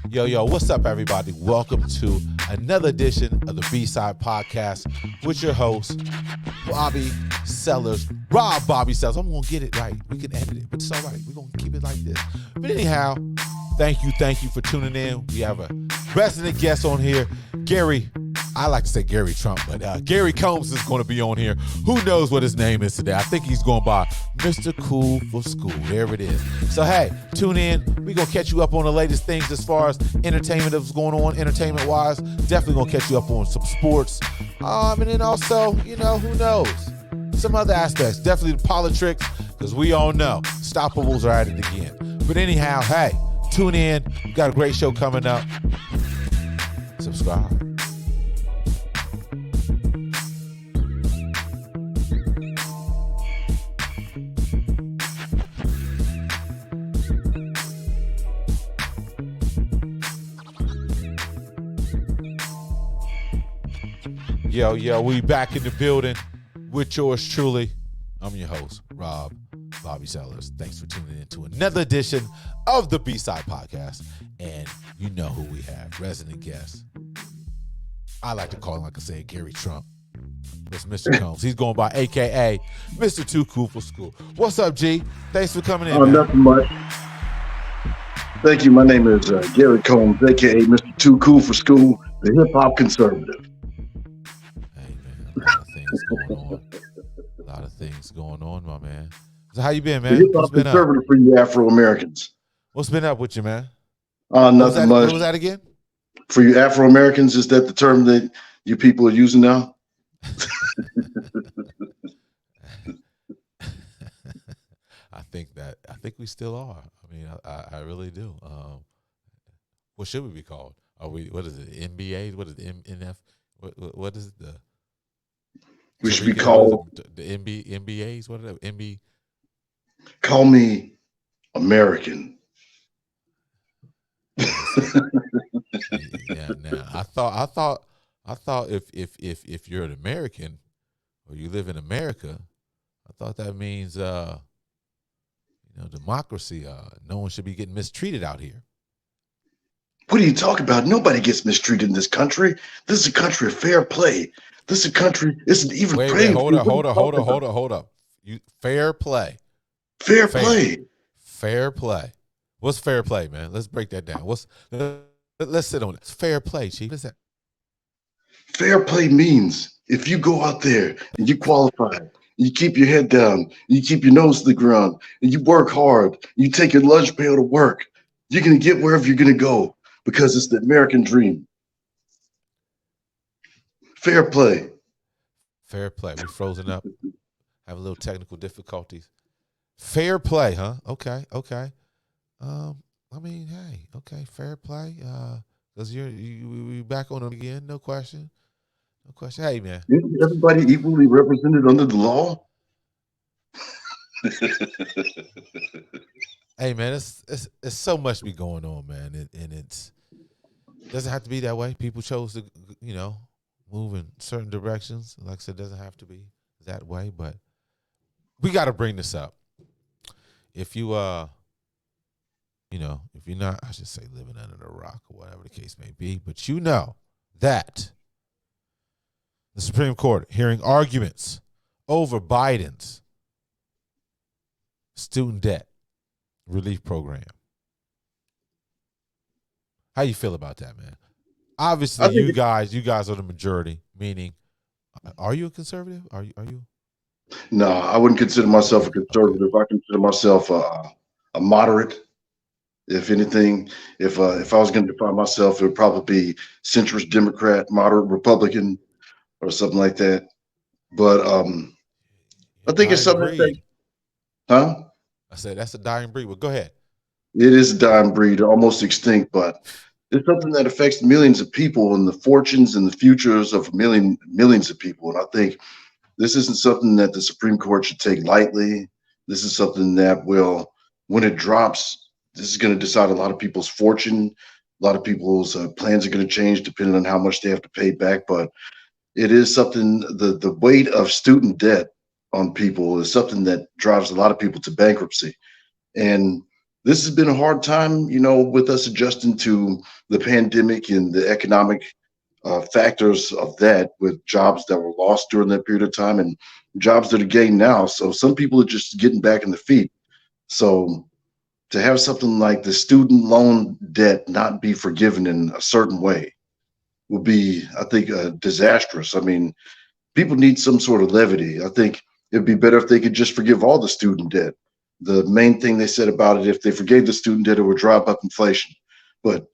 Yo, what's up, everybody? Welcome to another edition of the B-Side Podcast with your host, Bobby Sellers. Bobby Sellers. I'm going to get it right. We can edit it, but it's all right. We're going to keep it like this. But anyhow, thank you for tuning in. We have a resident guest on here, Gary. I like to say Gary Trump, but Gary Combs is going to be on here. Who knows what his name is today? I think he's going by Mr. Cool for School. There it is. So, hey, tune in. We're going to catch you up on the latest things as far as entertainment that's going on, entertainment-wise. Definitely going to catch you up on some sports. And then also, who knows? Some other aspects. Definitely the politics, because we all know Stoppables are at it again. But anyhow, hey, tune in. We got a great show coming up. Subscribe. Yo, we back in the building with yours truly. I'm your host, Bobby Sellers. Thanks for tuning in to another edition of the B-Side Podcast. And you know who we have, resident guest. I like to call him, like I said, Gary Trump. It's Mr. Combs. He's going by AKA Mr. Too Cool for School. What's up, G? Thanks for coming in, man. Nothing much. Thank you. My name is Gary Combs, AKA Mr. Too Cool for School, the hip-hop conservative. A lot of things going on, my man. So how you been, man? The hip-hop conservative for you Afro-Americans. What's been up with you, man? Nothing much. What was that again? For you Afro-Americans, is that the term that you people are using now? I think we still are. I mean, I really do. What should we be called? What is it? NBA? What is it? NF? What is it? We should be called the NBAs. What are they? NB? Call me American. Yeah. Now I thought if you're an American or you live in America, I thought that means democracy. No one should be getting mistreated out here. What are you talking about? Nobody gets mistreated in this country. This is a country of fair play. This is a country. Isn't even Wait, hold up. Fair play. Fair play. Fair play. What's fair play, man? Let's break that down. Let's sit on it. It's fair play, Chief. What is that? Fair play means if you go out there and you qualify, you keep your head down, you keep your nose to the ground, and you work hard, you take your lunch pail to work, you're going to get wherever you're going to go because it's the American dream. Fair play. Fair play. We're frozen up. Have a little technical difficulties. Fair play, huh? Okay. I mean, hey, okay, fair play. Because you back on them again, no question. Hey, man. Isn't everybody equally represented under the law? Hey, man, it's so much be going on, man, and it doesn't have to be that way. People chose to, move in certain directions. Like I said, it doesn't have to be that way, but we got to bring this up. If you, if you're not, I should say, living under a rock or whatever the case may be, but you know that the Supreme Court hearing arguments over Biden's student debt relief program. How you feel about that, man? Obviously, you guys are the majority. Meaning, are you a conservative? Are you? No, I wouldn't consider myself a conservative. I consider myself a moderate. If anything, if I was going to define myself, it would probably be centrist Democrat, moderate Republican, or something like that. But I think it's something that, huh? I said that's a dying breed. Well, go ahead. It is a dying breed, almost extinct, but it's something that affects millions of people and the fortunes and the futures of millions of people. And I think this isn't something that the Supreme Court should take lightly. This is something that will, when it drops, this is going to decide a lot of people's fortune. A lot of people's plans are going to change depending on how much they have to pay back. But it is something, the weight of student debt on people is something that drives a lot of people to bankruptcy. And this has been a hard time, with us adjusting to the pandemic and the economic factors of that, with jobs that were lost during that period of time and jobs that are gained now. So some people are just getting back in the feet. So to have something like the student loan debt not be forgiven in a certain way would be, I think, disastrous. I mean, people need some sort of levity. I think it'd be better if they could just forgive all the student debt. The main thing they said about it, if they forgave the student debt, it would drive up inflation. But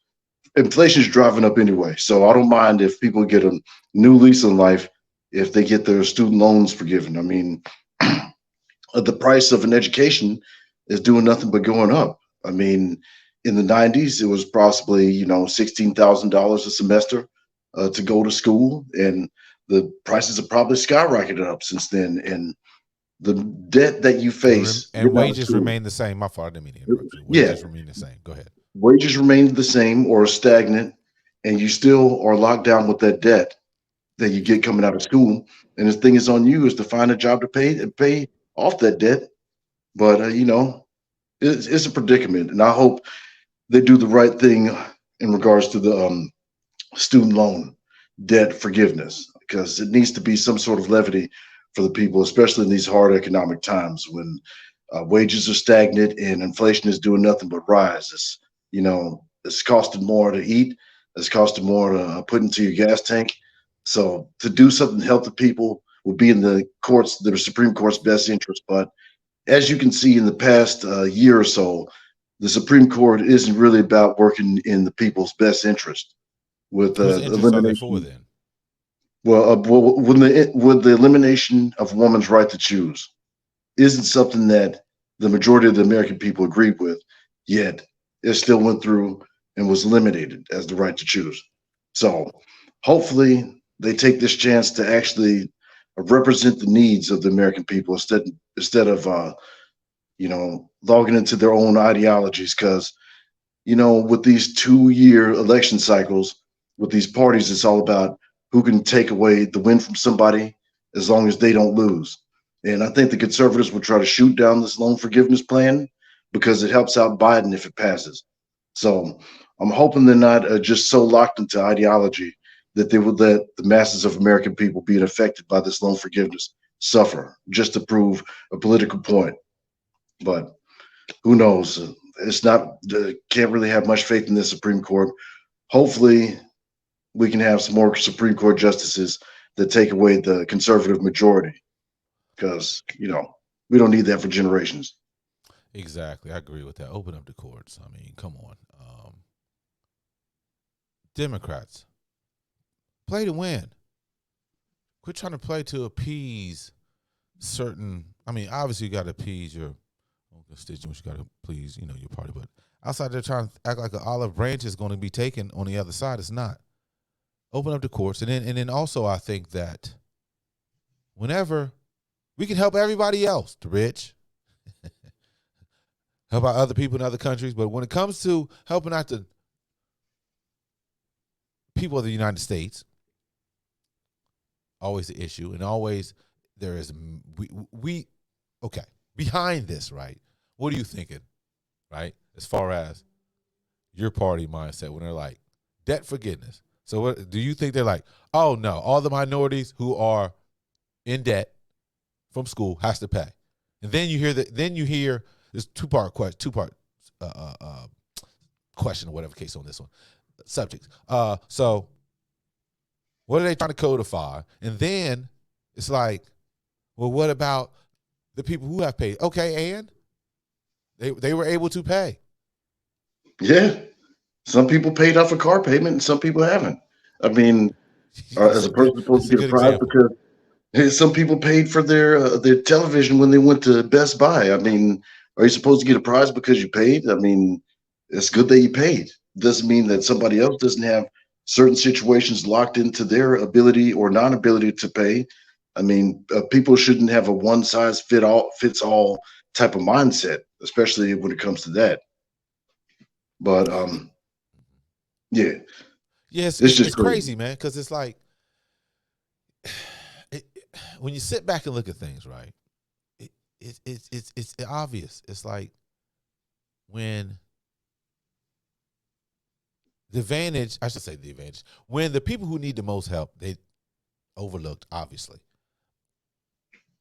inflation is driving up anyway. So I don't mind if people get a new lease on life if they get their student loans forgiven. I mean, the price of an education is doing nothing but going up. I mean, in the 90s, it was possibly, $16,000 a semester to go to school. And the prices have probably skyrocketed up since then. And the debt that you face And getting out of wages school, remain the same. My fault. I didn't mean to interrupt you. yeah, Wages remain the same. Go ahead. wages remain the same or stagnant, and you still are locked down with that debt that you get coming out of school. And the thing is on you is to find a job to pay off that debt. But it's a predicament, and I hope they do the right thing in regards to the student loan debt forgiveness, because it needs to be some sort of levity for the people, especially in these hard economic times when wages are stagnant and inflation is doing nothing but rise. It's costing more to eat. It's costing more to put into your gas tank. So to do something to help the people would be in the Supreme Court's best interest. But as you can see in the past year or so, the Supreme Court isn't really about working in the people's best interest with Whose interests are they for elimination. then? When the elimination of women's right to choose isn't something that the majority of the American people agreed with, yet it still went through and was eliminated as the right to choose. So hopefully they take this chance to actually represent the needs of the American people instead of logging into their own ideologies. Because with these 2-year election cycles, with these parties, it's all about who can take away the win from somebody as long as they don't lose. And I think the conservatives will try to shoot down this loan forgiveness plan because it helps out Biden if it passes. So I'm hoping they're not just so locked into ideology that they would let the masses of American people being affected by this loan forgiveness suffer just to prove a political point. But who knows? It's not can't really have much faith in the Supreme Court. Hopefully, we can have some more Supreme Court justices that take away the conservative majority, because we don't need that for generations. Exactly. I agree with that. Open up the courts. I mean, come on. Democrats, play to win. Quit trying to play to appease certain. I mean, obviously, you got to appease your constituents. You got to please, your party. But outside there trying to act like an olive branch is going to be taken on the other side, it's not. Open up the courts, and then also I think that whenever we can help everybody else, the rich, help out other people in other countries, but when it comes to helping out the people of the United States, always the issue, and always there is we okay behind this, right? What are you thinking, right? As far as your party mindset when they're like debt forgiveness. So what do you think they're like? Oh no, all the minorities who are in debt from school has to pay, and then you hear this two-part question or whatever case on this one subjects. So what are they trying to codify? And then it's like, well, what about the people who have paid? Okay, and they were able to pay. Yeah, some people paid off a car payment, and some people haven't. I mean, as a person supposed That's to a get a good prize example. because some people paid for their television when they went to Best Buy. I mean, are you supposed to get a prize because you paid? I mean, it's good that you paid. Doesn't mean that somebody else doesn't have certain situations locked into their ability or non-ability to pay. I mean, people shouldn't have a one size fits all type of mindset, especially when it comes to that. But yeah, Yes, it's it's just it's crazy. crazy, man, because it's like it, when you sit back and look at things, right? It's obvious. It's like when the advantage, I should say the advantage, when the people who need the most help, they overlooked, obviously.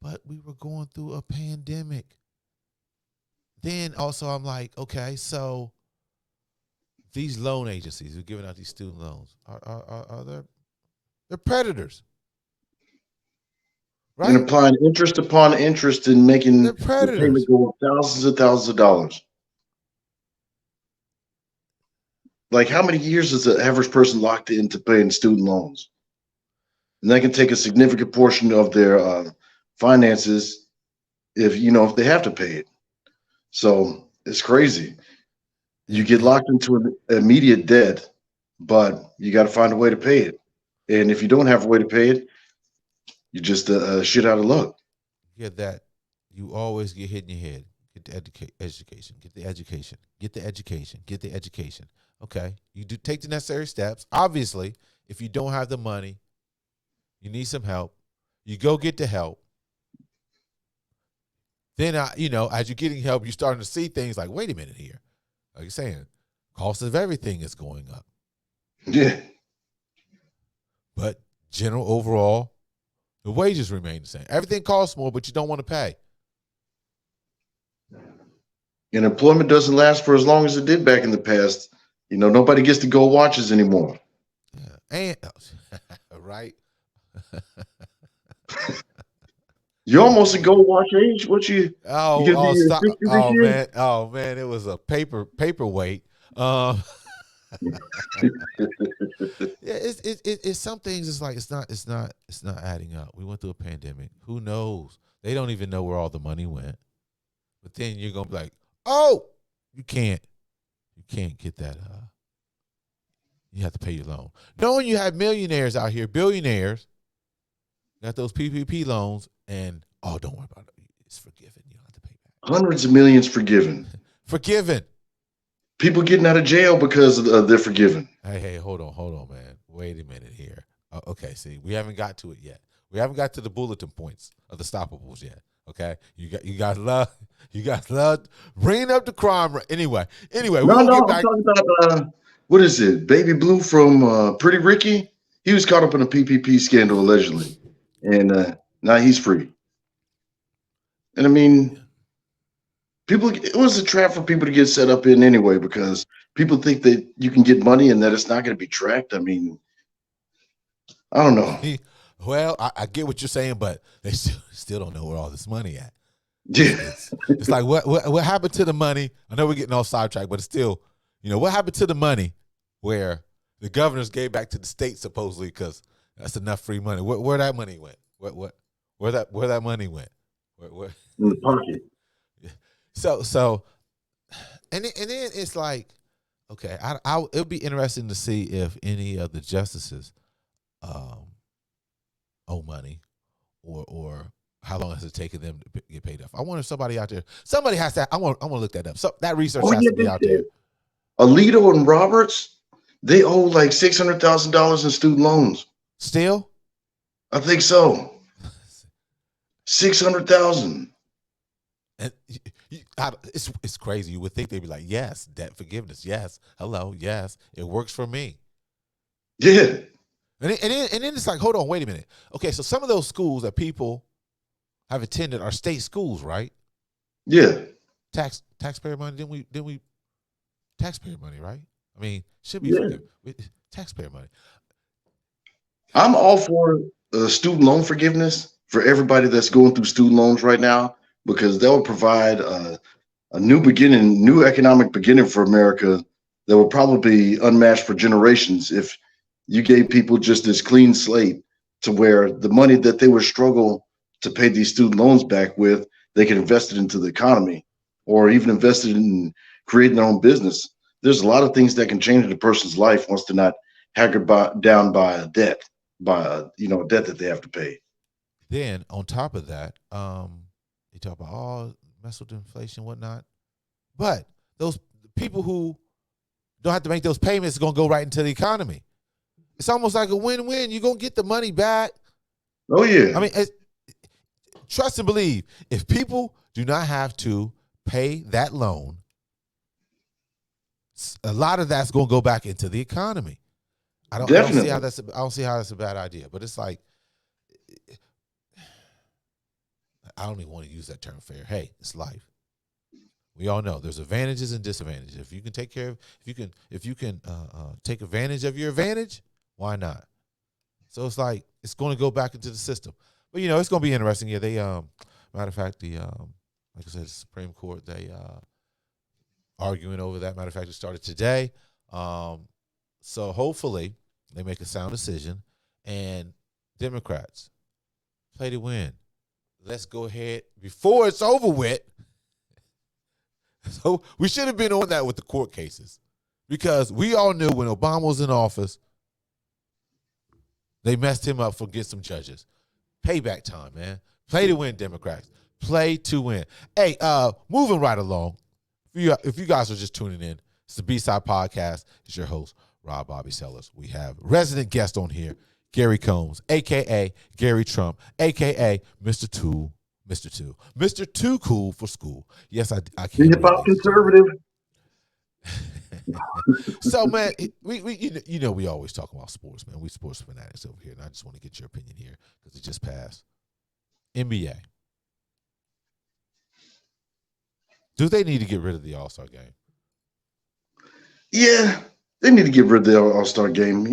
But we were going through a pandemic. Then also I'm like, okay, so these loan agencies who are giving out these student loans are they're predators, right? And applying interest upon interest and making They're the predators. payment go up thousands of dollars. Like, how many years is the average person locked into paying student loans? And that can take a significant portion of their finances if they have to pay it. So it's crazy. You get locked into an immediate debt, but you got to find a way to pay it. And if you don't have a way to pay it, you just shit out of luck. Get that. You always get hit in your head. Get the education. Get the education. Get the education. Get the education. Okay. You do take the necessary steps. Obviously, if you don't have the money, you need some help. You go get the help. Then, as you're getting help, you're starting to see things like, wait a minute here. Like you're saying, cost of everything is going up. Yeah. But general overall, the wages remain the same. Everything costs more, but you don't want to pay. And employment doesn't last for as long as it did back in the past. Nobody gets to go watches anymore. Yeah. And right. You're almost a go watch age. You gonna be stop. 60 this year? Man, it was a paperweight. Yeah, it's some things. It's like it's not adding up. We went through a pandemic. Who knows? They don't even know where all the money went. But then you're gonna be like, oh, you can't get that. You have to pay your loan. Knowing you have millionaires out here, billionaires, got those PPP loans, and don't worry about it. It's forgiven. You don't have to pay back. Hundreds of millions forgiven. Forgiven. People getting out of jail because they're forgiven. Hey, hold on, man. Wait a minute here. Okay, see, we haven't got to it yet. We haven't got to the bulletin points of the stoppables yet. Okay, you guys love bringing up the crime rate. Anyway, I'm talking about what is it? Baby Blue from Pretty Ricky. He was caught up in a PPP scandal allegedly, and now he's free. And I mean, it was a trap for people to get set up in anyway, because people think that you can get money and that it's not going to be tracked. I mean, I don't know. Well, I get what you're saying, but they still don't know where all this money at. Yeah. It's like what happened to the money? I know we're getting all sidetracked, but it's still, what happened to the money where the governors gave back to the state supposedly because that's enough free money. Where that money went? Where that money went? Where? In the pocket. So, and then it's like, okay, it would be interesting to see if any of the justices owe money, or how long has it taken them to get paid off. I wonder if somebody out there, somebody has to. I want to look that up. So that research has to be out there. Alito and Roberts, they owe like $600,000 in student loans. Still, I think so. 600,000. And it's crazy. You would think they'd be like, yes, debt forgiveness, yes, hello, yes, it works for me. Yeah. And then it's like, hold on, wait a minute. Okay, so some of those schools that people have attended are state schools, right? Yeah. Taxpayer money. Didn't we taxpayer money, right? I mean, should be taxpayer money. I'm all for student loan forgiveness for everybody that's going through student loans right now, because that will provide a new economic beginning for America that will probably be unmatched for generations if you gave people just this clean slate to where the money that they would struggle to pay these student loans back with, they can invest it into the economy or even invest it in creating their own business. There's a lot of things that can change a person's life once they're not haggard down by a debt, a debt that they have to pay. Then on top of that, you talk about mess with inflation, whatnot. But those people who don't have to make those payments are gonna go right into the economy. It's almost like a win-win. You're gonna get the money back. Oh yeah. I mean, trust and believe. If people do not have to pay that loan, a lot of that's going to go back into the economy. I don't see how that's a bad idea, but it's like, I don't even want to use that term fair. Hey, it's life. We all know there's advantages and disadvantages. If you can take care of, if you can take advantage of your advantage, why not? So it's like, it's going to go back into the system. But, it's going to be interesting. Yeah, they, matter of fact, like I said, the Supreme Court, they arguing over that. Matter of fact, it started today. So hopefully they make a sound decision. And Democrats, play to win. Let's go ahead before it's over with. So we should have been on that with the court cases, because we all knew when Obama was in office, they messed him up for getting some judges. Payback time, man. Play to win, Democrats. Play to win. Hey, moving right along. If you guys are just tuning in, it's the B-Side Podcast. It's your host, Rob Bobby Sellers. We have resident guest on here, Gary Combs, a.k.a. Gary Trump, a.k.a. Mr. Too Cool for School. Yes, I can't. Hip-hop conservative. So, man, we always talk about sports, man. We sports fanatics over here, and I just want to get your opinion here because it just passed. NBA. Do they need to get rid of the All-Star game? Yeah, they need to get rid of the All-Star game,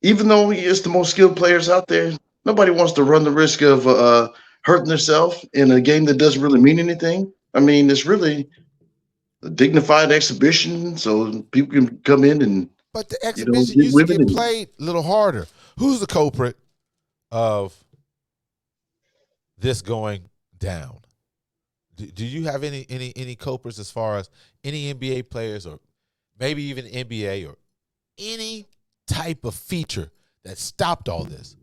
Even though it's the most skilled players out there, nobody wants to run the risk of hurting themselves in a game that doesn't really mean anything. I mean, it's really a dignified exhibition, so people can come in and. But the exhibition used to get played a little harder. Who's the culprit of this going down? Do you have any culprits as far as any NBA players, or maybe even NBA, or any type of feature that stopped all this?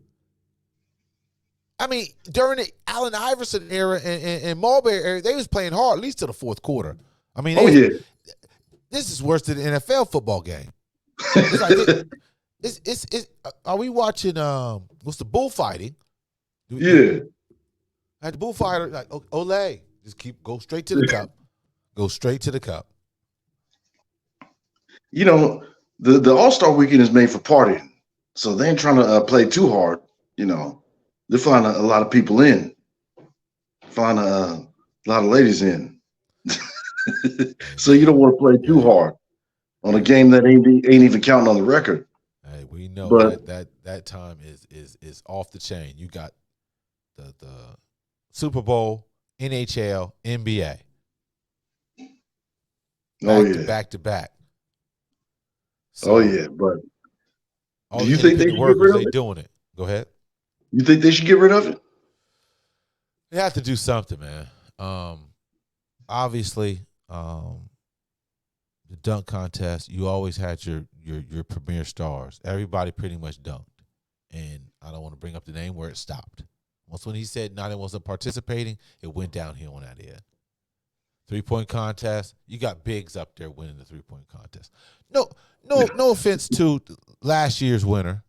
I mean, during the Allen Iverson era and Marbury era, they was playing hard, at least to the fourth quarter. I mean, this is worse than an NFL football game. It's like are we watching what's the bullfighting? Yeah. At the bullfighter, like Olay, just go straight to the cup. Go straight to the cup. The All-Star weekend is made for partying, so they ain't trying to play too hard. They're flying a lot of people in, flying a lot of ladies in. So you don't want to play too hard on a game that ain't even counting on the record. Hey, we know that time is off the chain. You got the Super Bowl, NHL, NBA. Back to back. So, but do you think they should get rid of it? Doing it. Go ahead. You think they should get rid of it? They have to do something, man. Obviously, the dunk contest, you always had your premier stars. Everybody pretty much dunked. And I don't want to bring up the name where it stopped. Once when he said not wasn't participating, it went downhill on that end. 3-point contest, you got bigs up there winning the 3-point contest. No offense to last year's winner,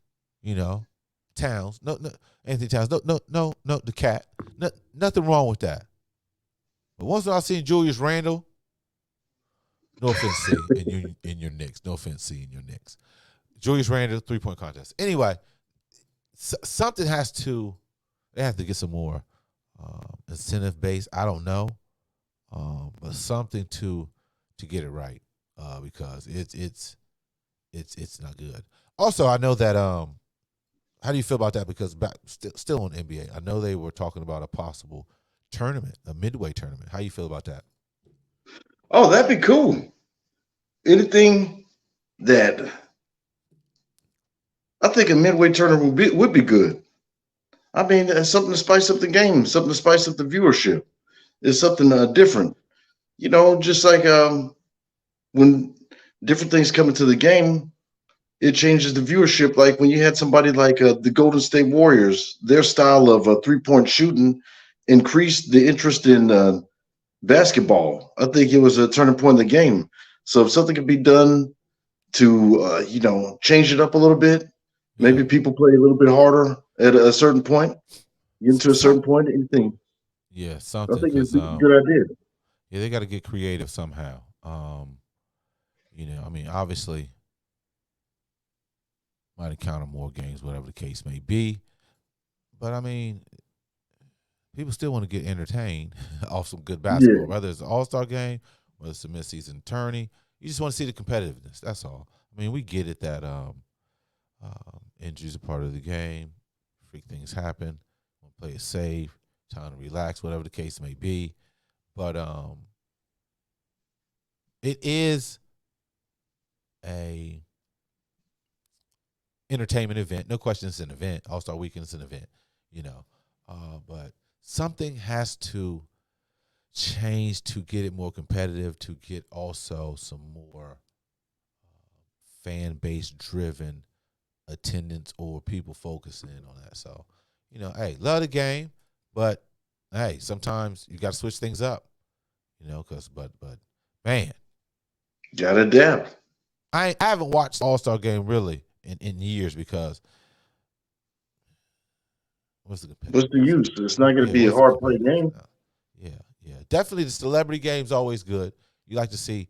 Towns. No, Anthony Towns. No, the cat. Nothing wrong with that. But once I seen Julius Randle, no offense, C, in your Knicks. No offense, C, in your Knicks. Julius Randle, 3-point contest. Anyway, something they have to get some more incentive base. I don't know, but something to get it right because it's not good. Also, I know that how do you feel about that? Because still on NBA, I know they were talking about a possible tournament, a midway tournament. How you feel about that? Oh, that'd be cool. Anything that I think a midway tournament would be good. I mean, it's something to spice up the game, something to spice up the viewership. It's something different. Just like when different things come into the game, it changes the viewership. Like when you had somebody like the Golden State Warriors, their style of 3-point shooting increased the interest in basketball. I think it was a turning point in the game. So if something could be done to, change it up a little bit, maybe people play a little bit harder at a certain point, get to a certain point, anything. Yeah, something. I think it's a good idea. Yeah, they got to get creative somehow. I mean, obviously, might encounter more games, whatever the case may be. But I mean, people still want to get entertained off some good basketball, Yeah, whether it's an All-Star game, whether it's a mid-season tourney. You just want to see the competitiveness. That's all. I mean, we get it that injuries are part of the game. Freak things happen. Want to play it safe. Time to relax, whatever the case may be. But it is a entertainment event. No question, it's an event. All-Star Weekend is an event. But something has to change to get it more competitive, to get also some more fan base driven attendance or people focusing on that. So, hey, love the game, but hey, sometimes you got to switch things up, because but man, gotta adapt. I haven't watched All-Star game really in years because what's the What's the competitiveness? use? It's not going to Yeah, be a what's the hard play competitiveness? game. Yeah. Definitely the celebrity game's always good. You like to see,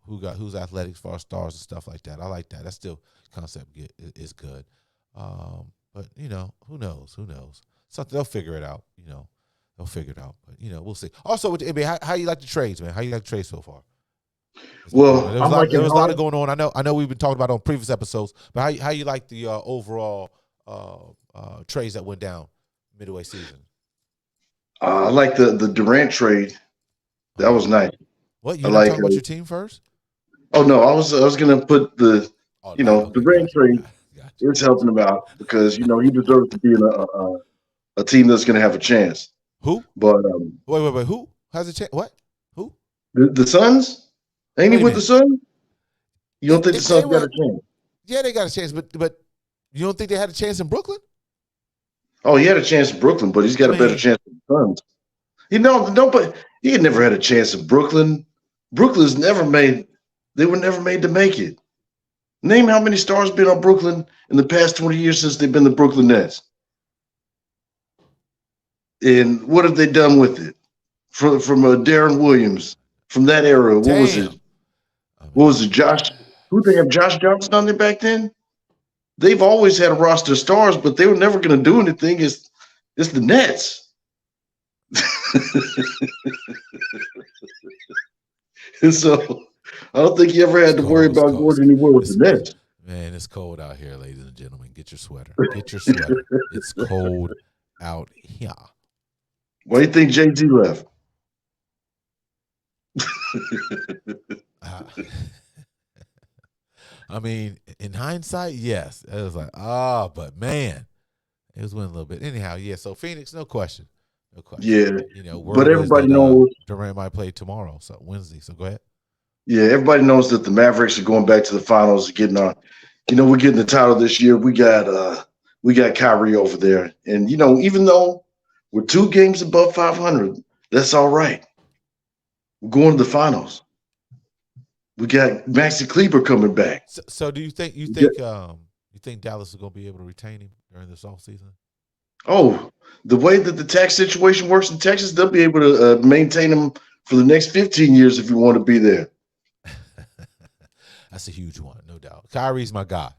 who's athletic as far as stars and stuff like that. I like that. That's still concept is good. But who knows? Who knows? Something they'll figure it out. They'll figure it out. But we'll see. Also with the NBA, how you like the trades, man? How you like the trades so far? Well, I'm There liking was a lot of Harden. going on. I know we've been talking about it on previous episodes, but how you like the overall trades that went down midway season? I like the Durant trade. That was nice. What, I you're not like. talking about your team first? Oh no, I was going to put the Oh, nice. Okay, Durant gotcha. trade Gotcha. is helping him out because he deserves to be in a team that's going to have a chance. Who? But Wait. Who has a chance? What? Who? the Suns, ain't he Wait a with the minute. Suns? You don't think the If they Suns got were, a chance? yeah, they got a chance, but you don't think they had a chance in Brooklyn? Oh, he had a chance in Brooklyn, but he's I got a better mean, chance than the Suns. But he had never had a chance in Brooklyn. Brooklyn's never made. They were never made to make it. Name how many stars been on Brooklyn in the past 20 years since they've been the Brooklyn Nets. And what have they done with it? From Darren Williams, from that era, what was it? damn. I What was mean, it? Josh? Who they have Josh Johnson on there back then? They've always had a roster of stars, but they were never going to do anything. It's the Nets. And so I don't think he ever it's had to worry cold. It's about cold. going anywhere with the It's Nets. man, it's cold out here, ladies and gentlemen. Get your sweater. Get your sweater. It's cold out here. Why do you think Jay Z left? Uh, I mean, in hindsight, yes. It was like, but man, it was winning a little bit. Anyhow, yeah. So Phoenix, no question. No question. Yeah, but Word is everybody that knows. Durant might play tomorrow, so Wednesday. So go ahead. Yeah, everybody knows that the Mavericks are going back to the finals. Getting on, we're getting the title this year. We got Kyrie over there, and even though we're 2 games above 500, that's all right. We're going to the finals. We got Maxi Kleber coming back. So do you think Yeah. you think Dallas is going to be able to retain him during this offseason? Oh, the way that the tax situation works in Texas, they'll be able to maintain him for the next 15 years if you want to be there. That's a huge one, no doubt. Kyrie's my guy.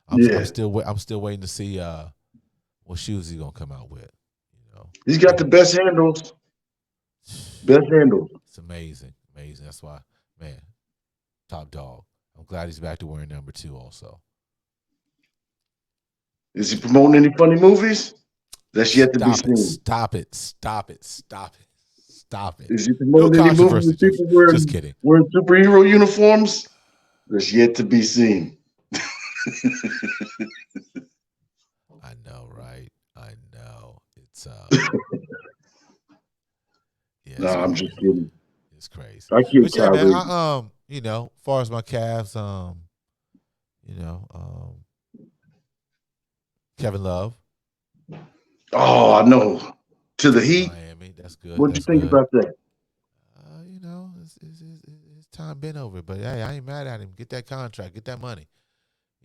I'm Yeah, still waiting to see what shoes he's gonna come out with. he's got the best handles. Best handles. It's amazing. That's why, man, top dog. I'm glad he's back to wearing number 2 also. Is he promoting any funny movies? That's yet to be seen. Stop it. Is he No promoting any movies controversy, with Josh. people Just wearing kidding. wearing superhero uniforms? That's yet to be seen. I know, right? I know. It's yeah, No, it's I'm crazy. just kidding. It's crazy. I kid But yeah, man, Kyrie. as far as my Cavs, Kevin Love. Oh, I know. To the Heat. Miami. That's good. What'd you That's think good. about that? His time been over, but hey, I ain't mad at him. Get that contract, get that money.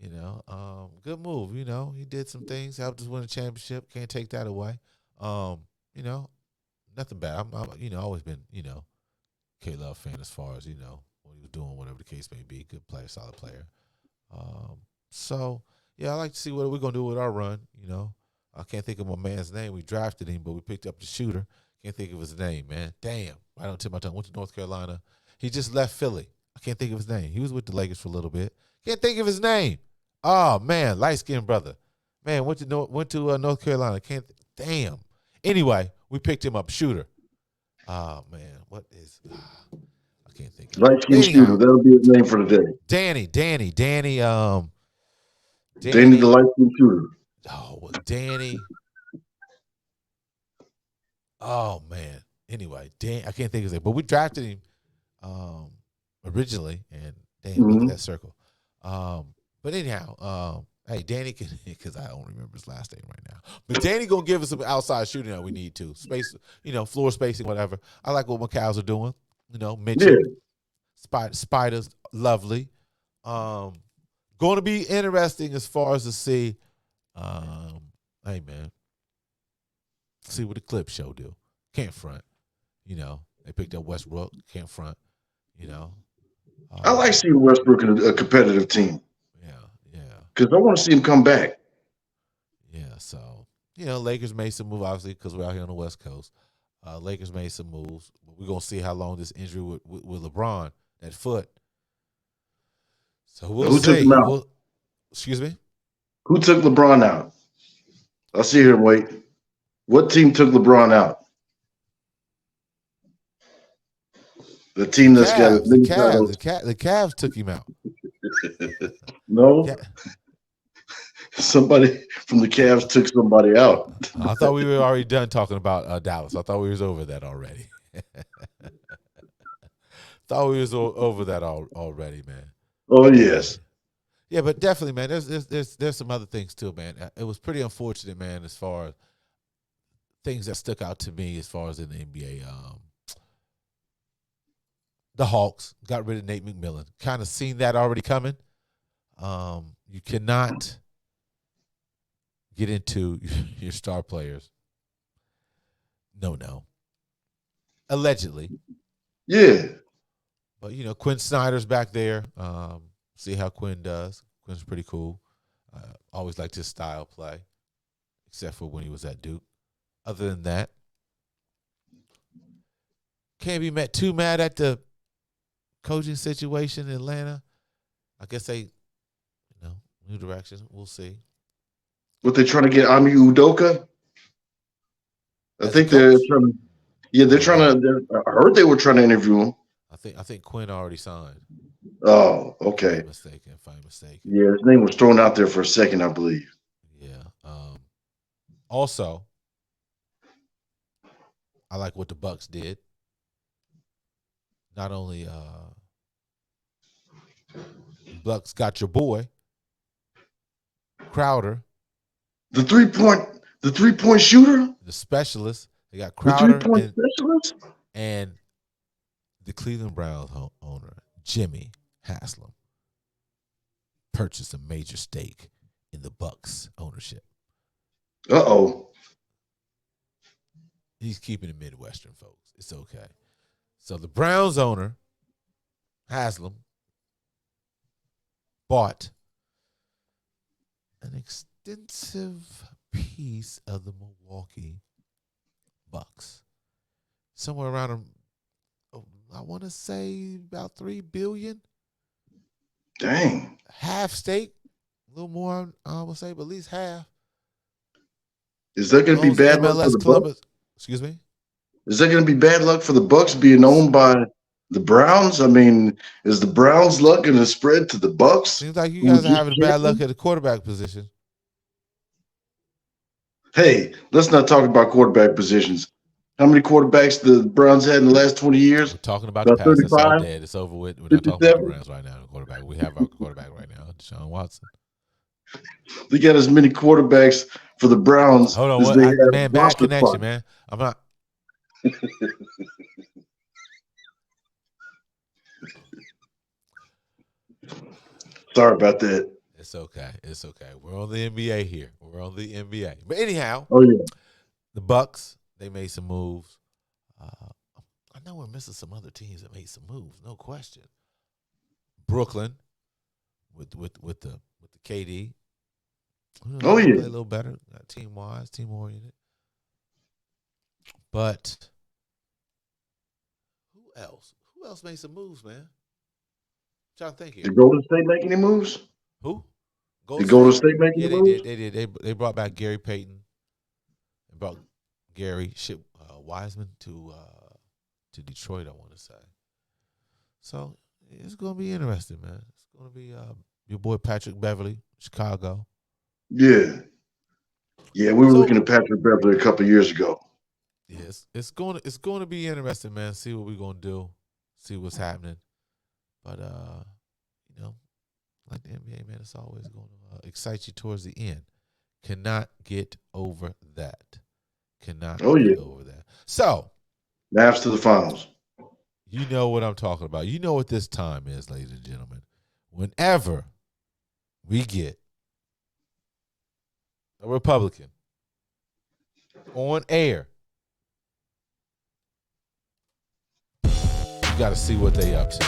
Good move. He did some things, helped us win a championship. Can't take that away. You know, Nothing bad. I'm always been, K Love fan as far as, what he was doing, whatever the case may be. Good player, solid player. So yeah, I like to see what we're gonna do with our run. You know, I can't think of my man's name. We drafted him, but we picked up the shooter. Can't think of his name, man. Damn, right on the tip of my tongue. Went to North Carolina. He just left Philly. I can't think of his name. He was with the Lakers for a little bit. Can't think of his name. Oh man, light skinned brother. Man, went to North Carolina. Damn. Anyway, we picked him up, shooter. Oh man, what is? I can't think. Light skin shooter. That'll be his name for the day. Danny. Danny the light skin shooter. Oh, well, Danny. Oh man. Anyway, I can't think of his name, but we drafted him originally, and damn, look at that circle. But anyhow, hey, Danny can, because I don't remember his last name right now. But Danny gonna give us some outside shooting that we need to. Space, floor spacing, whatever. I like what my cows are doing. Mitchell, Spiders, lovely. Going to be interesting as far as to see. Hey man, see what the clip show do. Can't front. They picked up Westbrook. Can't front. I like seeing Westbrook in a competitive team. Yeah. Because I want to see him come back. Yeah, so, Lakers made some moves, obviously, because we're out here on the West Coast. Lakers made some moves. We're going to see how long this injury with LeBron, that foot. So we'll see. Took him out? Excuse me? Who took LeBron out? I'll see here and wait. What team took LeBron out? The team that's got the Cavs. The Cavs took him out. No. Somebody from the Cavs took somebody out. I thought we were already done talking about Dallas. I thought we was over that already. Thought we was over that already, man. Oh yes. Yeah, but definitely, man. There's some other things too, man. It was pretty unfortunate, man, as far as things that stuck out to me as far as in the NBA. The Hawks got rid of Nate McMillan. Kind of seen that already coming. You cannot get into your star players. No. Allegedly. Yeah. But, Quinn Snyder's back there. See how Quinn does. Quinn's pretty cool. Always liked his style play, except for when he was at Duke. Other than that, can't be too mad at the coaching situation in Atlanta. I guess they, new direction. We'll see. What they trying to get Ami Udoka? I think they're trying to. Yeah, they're trying to. I heard they were trying to interview him. I think Quinn already signed. Oh, okay. If I'm mistaken. Yeah, his name was thrown out there for a second, I believe. Yeah. Also, I like what the Bucks did. Not only Bucks got your boy Crowder, the 3-point shooter, the specialist. They got Crowder specialist, and the Cleveland Browns owner Jimmy Haslam purchased a major stake in the Bucks ownership. He's keeping the Midwestern folks. It's okay. So the Browns owner, Haslam, bought an extensive piece of the Milwaukee Bucks. Somewhere around, I want to say about $3 billion. Dang. Half stake, a little more, I would say, but at least half. Is that going to be bad luck for the Bucks? Excuse me? Is that going to be bad luck for the Bucks being owned by the Browns? I mean, is the Browns' luck going to spread to the Bucks? Seems like you guys are having bad luck at the quarterback position. Hey, let's not talk about quarterback positions. How many quarterbacks the Browns had in the last 20 years? We're talking about the past. It's all dead. It's over with. We're not talking about the Browns right now. The quarterback. We have our quarterback right now, Deshaun Watson. They got as many quarterbacks for the Browns. Hold on, man. Bad connection, man. I'm not. Sorry about that. It's okay. We're on the NBA here. But anyhow, the Bucks, they made some moves. I know we're missing some other teams that made some moves, no question. Brooklyn with the KD. Oh They yeah, play a little better, team wise, team oriented. But who else? Who else made some moves, man? Trying to think here. did Golden State make any moves? Who? Golden Did Golden State? State make Yeah, any they moves? did. They did. They brought back Gary Payton. They brought Gary Wiseman to Detroit, I want to say. So it's gonna be interesting, man. It's gonna be your boy Patrick Beverly, Chicago. Yeah, yeah. We were So looking at Patrick Beverly a couple years ago. yes, it's going to be interesting, man. See what we're gonna do, see what's happening. But like the NBA, man, it's always going to excite you towards the end. Cannot get over that. Cannot Oh yeah, get over that. So Mavs to the finals. you know what I'm talking about. You know what this time is, ladies and gentlemen. Whenever we get a Republican on air, you got to see what they up to.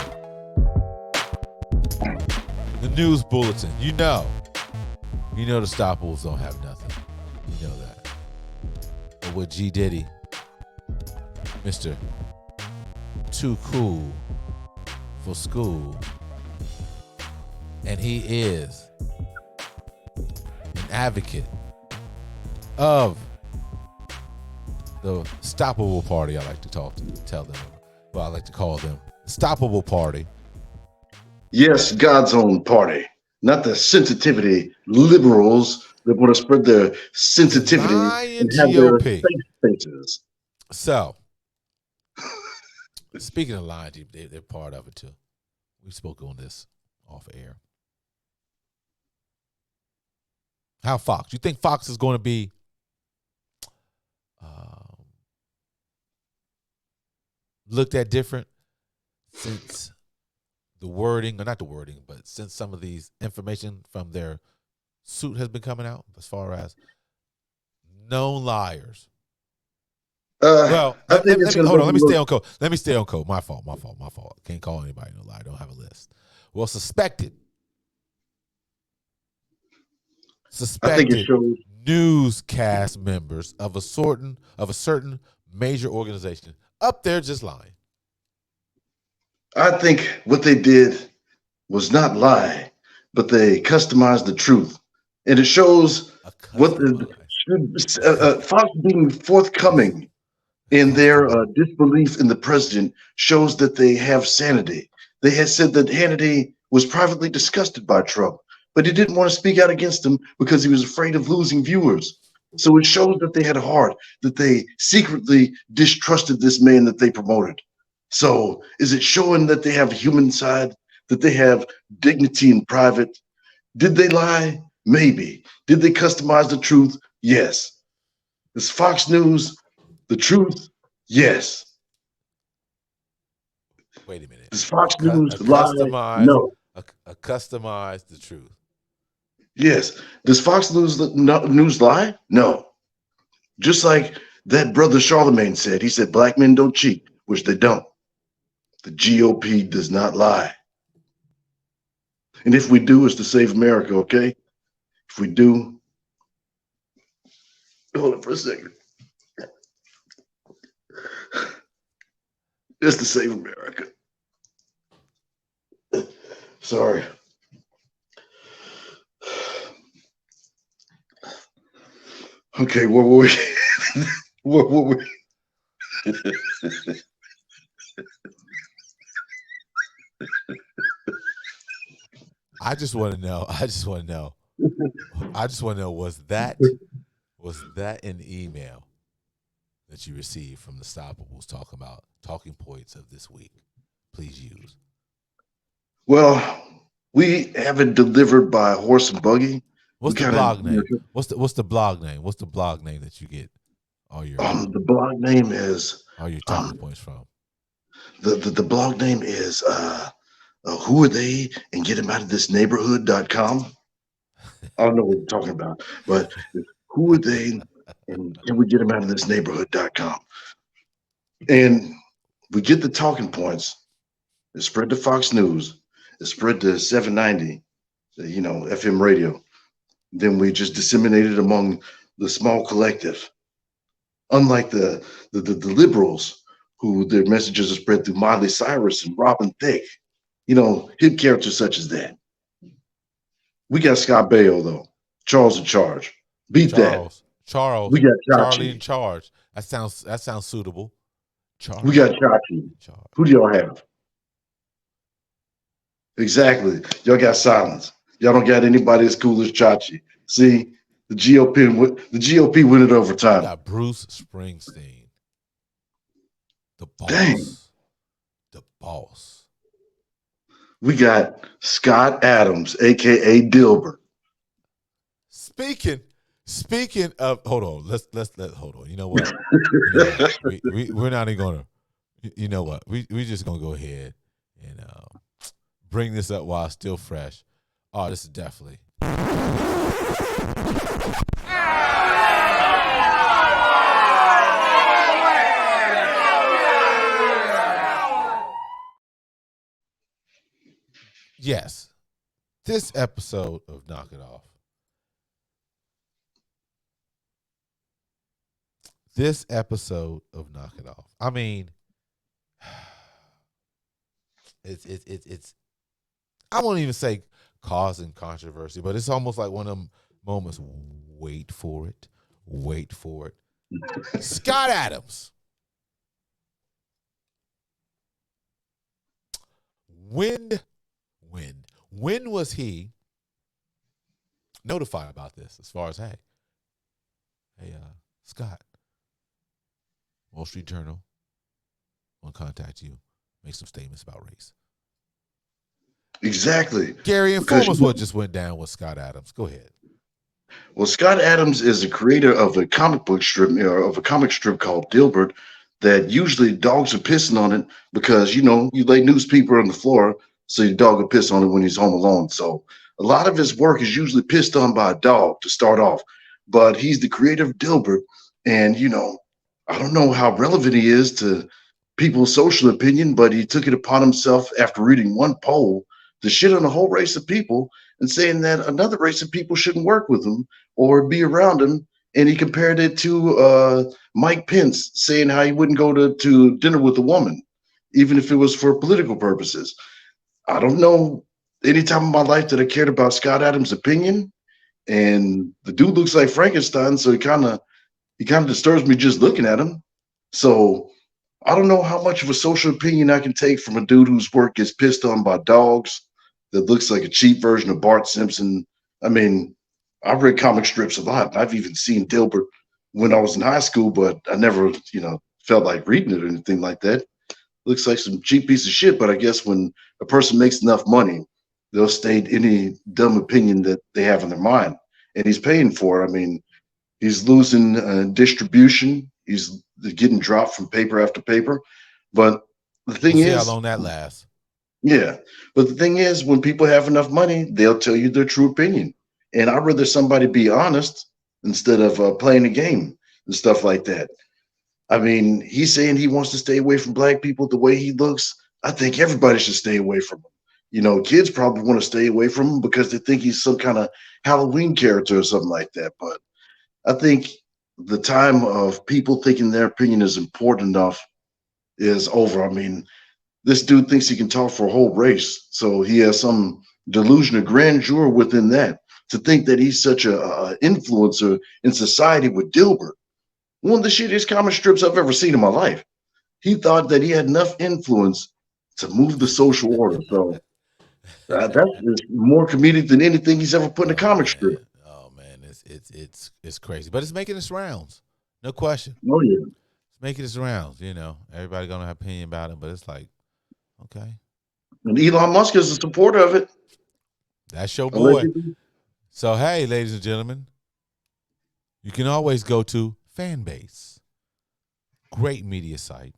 The news bulletin, you know the Stoppables don't have nothing. You know that. But with G Diddy, Mr. Too Cool for School, and he is an advocate of the Stoppable Party. I like to tell them. Well, I like to call them Stoppable Party. Yes, God's own party, not the sensitivity liberals that want to spread their sensitivity Lion and have their GOP. safe spaces. So, speaking of Lion, they're part of it too. We spoke on this off air. How Fox? You think Fox is going to be looked at different since the wording, or not the wording, but since some of these information from their suit has been coming out as far as known liars? Well, I think it's going to let me stay on code. Let me stay on code. My fault. Can't call anybody no lie. I don't have a list. Well, suspected I think it shows. newscast members of a certain major organization up there just lying. I think what they did was not lie, but they customized the truth, and it shows what Fox being forthcoming in their disbelief in the president shows that they have sanity. They had said that Hannity was privately disgusted by Trump, but he didn't want to speak out against him because he was afraid of losing viewers. So it shows that they had a heart, that they secretly distrusted this man that they promoted. So is it showing that they have a human side, that they have dignity in private? Did they lie? Maybe. Did they customize the truth? Yes. Is Fox News the truth? Yes. Wait a minute. Does Fox News lie? No. A customized the truth. Yes. Does Fox News lie? No. Just like that brother Charlemagne said. He said black men don't cheat, which they don't. The GOP does not lie. And if we do, it's to save America, okay? If we do, hold on for a second. It's to save America. Sorry. Okay, what were we? What were we? I just want to know. Was that an email that you received from the Stoppables talking about talking points of this week? Please use. Well, we have it delivered by horse and buggy. What's the blog name? What's the blog name? What's the blog name that you get all your the blog name is all your talking points from? The blog name is who are they and get them out of this neighborhood.com. I don't know what you're talking about, but who are they and can we get them out of this neighborhood.com? And we get the talking points. It's spread to Fox News. It spread to 790, FM radio. Then we just disseminated among the small collective. Unlike the liberals, who their messages are spread through Miley Cyrus and Robin Thicke, hip characters such as that. We got Scott Baio though. Charles in charge. Beat that. We got Charlie in Chachi. charge. That sounds suitable. We got Chachi. Charge. Who do y'all have? Exactly. Y'all got silence. Y'all don't got anybody as cool as Chachi. See, the GOP win it over We time. got Bruce Springsteen, the boss. Dang. The boss. We got Scott Adams, aka Dilbert. Speaking of, hold on. Let's hold on. You know what? We're not even gonna. You know what? We just gonna go ahead and bring this up while it's still fresh. Oh, this is definitely. Yes, this episode of Knock It Off. This episode of Knock It Off. I mean, it's. I won't even say causing controversy, but it's almost like one of them moments. Wait for it. Wait for it. Scott Adams. When was he notified about this? As far as hey, Scott, Wall Street Journal will contact you, make some statements about race. Exactly. Gary, inform us what just went down with Scott Adams. Go ahead. Well, Scott Adams is a creator of a comic book strip, of a comic strip called Dilbert, that usually dogs are pissing on it because, you lay newspaper on the floor, so your dog will piss on it when he's home alone. So a lot of his work is usually pissed on by a dog to start off. But he's the creator of Dilbert. And, I don't know how relevant he is to people's social opinion, but he took it upon himself after reading one poll to shit on a whole race of people and saying that another race of people shouldn't work with him or be around him. And he compared it to Mike Pence saying how he wouldn't go to dinner with a woman, even if it was for political purposes. I don't know any time in my life that I cared about Scott Adams' opinion. And the dude looks like Frankenstein, so he kind of disturbs me just looking at him. So I don't know how much of a social opinion I can take from a dude whose work gets pissed on by dogs that looks like a cheap version of Bart Simpson. I mean, I've read comic strips a lot. I've even seen Dilbert when I was in high school, but I never, felt like reading it or anything like that. Looks like some cheap piece of shit, but I guess when a person makes enough money, they'll state any dumb opinion that they have in their mind. And he's paying for it. I mean, he's losing distribution. He's getting dropped from paper after paper. But the thing We'll see is, how long that lasts. yeah. But the thing is, when people have enough money, they'll tell you their true opinion. And I'd rather somebody be honest instead of playing a game and stuff like that. I mean, he's saying he wants to stay away from black people the way he looks. I think everybody should stay away from him. Kids probably want to stay away from him because they think he's some kind of Halloween character or something like that. But I think the time of people thinking their opinion is important enough is over. I mean, this dude thinks he can talk for a whole race. So he has some delusion of grandeur within that to think that he's such a influencer in society with Dilbert. One of the shittiest comic strips I've ever seen in my life. He thought that he had enough influence to move the social order. So that's more comedic than anything he's ever put in a comic strip. Oh man, it's crazy, but it's making its rounds, no question. Oh yeah, It's making its rounds. Everybody gonna have opinion about it, but it's like, okay, and Elon Musk is a supporter of it. that's your boy. Allegedly. So hey, ladies and gentlemen, you can always go to Fanbase, great media site,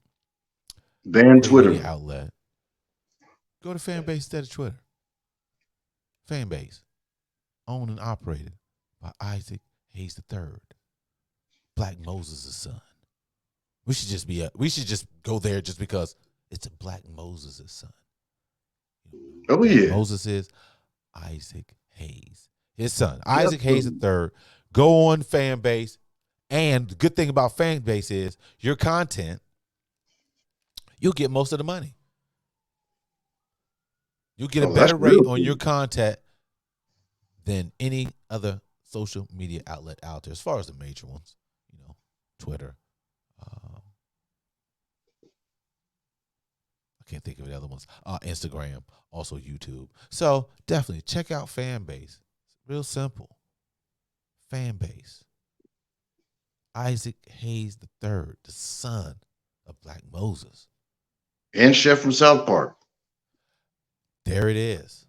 Ban great Twitter. media outlet. Go to Fanbase instead of Twitter. Fanbase, owned and operated by Isaac Hayes III, Black Moses' son. We should just go there just because it's a Black Moses' son. Oh Black yeah. Moses is Isaac Hayes, his son, Yep. Isaac Hayes III. Go on fan base, and the good thing about fan base is your content. You'll get most of the money. You'll get a Oh, that's better rate real on your good. content than any other social media outlet out there, as far as the major ones. Twitter. Um, I can't think of the other ones. Instagram, also YouTube. So definitely check out Fanbase. It's real simple. Fanbase. Isaac Hayes III, the son of Black Moses. And Chef from South Park. There it is.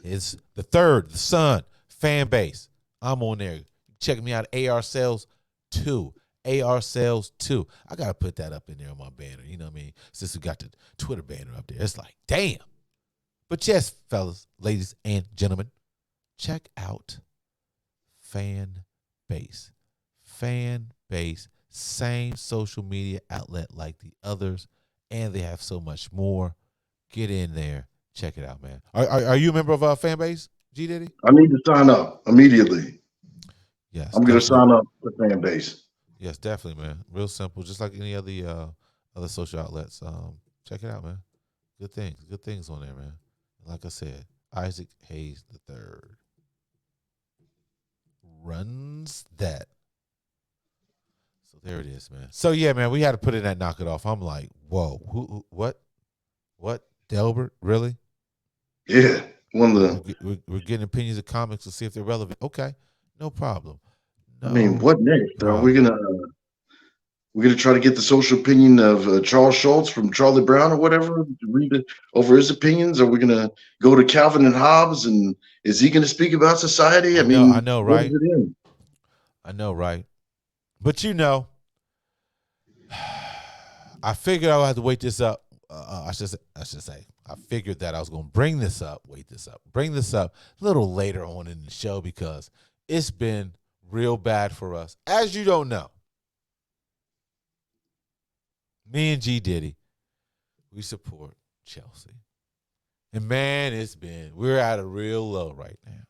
It's the third, the son, Fanbase. I'm on there. Check me out, AR Sales 2. AR Sales 2. I got to put that up in there on my banner. You know what I mean? Since we got the Twitter banner up there. It's like, damn. But yes, fellas, ladies, and gentlemen, check out Fanbase. Fanbase, same social media outlet like the others, and they have so much more. Get in there. Check it out, man. Are you a member of Fanbase, G Diddy? I need to sign up immediately. Yes, I'm gonna definitely. sign up for fan base. Yes, definitely, man. Real simple, just like any other social outlets. Check it out, man. Good things on there, man. Like I said, Isaac Hayes III runs that. So there it is, man. So yeah, man, we had to put in that knock it off. I'm like, whoa, what? Delbert, really? Yeah. One of the We're getting opinions of comics to see if they're relevant. Okay, no problem. I mean, No what next? Are we problem. gonna we're gonna try to get the social opinion of Charles Schultz from Charlie Brown or whatever to read it over his opinions? Are we gonna go to Calvin and Hobbes and is he gonna speak about society? I I mean, know, what is right? it in? I know, right? But I figured I would have to wait this up. I should say. I figured that I was going to bring this up a little later on in the show because it's been real bad for us. As you don't know, me and G Diddy, we support Chelsea. And man, we're at a real low right now.